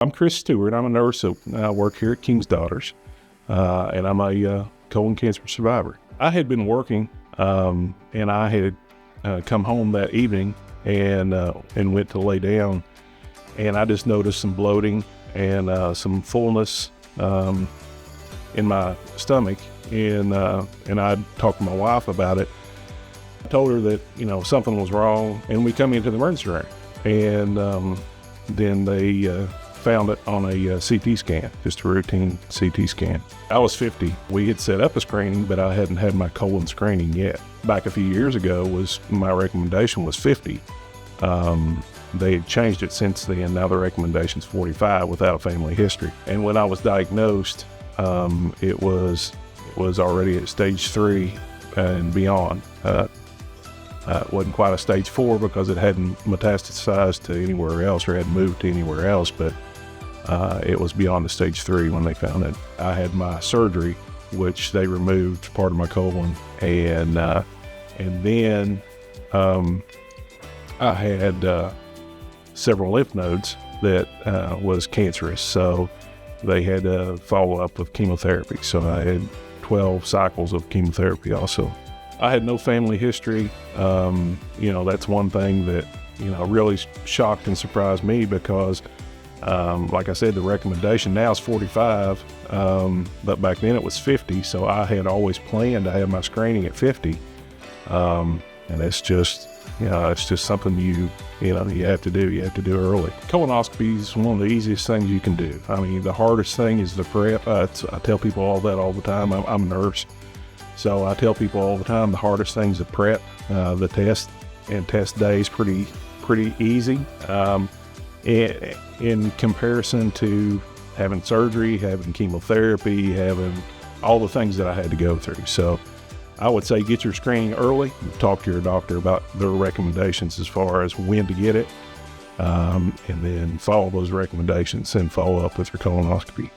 I'm Chris Stewart. I'm a nurse. I work here at King's Daughters, and I'm a colon cancer survivor. I had been working, and I had come home that evening and went to lay down, and I just noticed some bloating and some fullness in my stomach, and I talked to my wife about it. I told her that something was wrong, and we come into the emergency room, and then they found it on a CT scan, just a routine CT scan. I was 50. We had set up a screening, but I hadn't had my colon screening yet. Back a few years ago, my recommendation was 50. They had changed it since then. Now the recommendation's 45 without a family history. And when I was diagnosed, it was already at stage 3 and beyond. It wasn't quite a stage 4 because it hadn't metastasized to anywhere else or hadn't moved to anywhere else, but it was beyond the stage 3 when they found it. I had my surgery, which they removed part of my colon, and then I had several lymph nodes that was cancerous, so they had to follow up with chemotherapy. So I had 12 cycles of chemotherapy also. I had no family history. That's one thing that, really shocked and surprised me because, like I said, the recommendation now is 45, but back then it was 50. So I had always planned to have my screening at 50. And it's just, it's just something you have to do. You have to do early. Colonoscopy is one of the easiest things you can do. I mean, the hardest thing is the prep. I tell people all the time. I'm a nurse. So I tell people all the time, the hardest thing is the prep. The test and test day is pretty easy in comparison to having surgery, having chemotherapy, having all the things that I had to go through. So I would say get your screening early. Talk to your doctor about their recommendations as far as when to get it, and then follow those recommendations and follow up with your colonoscopy.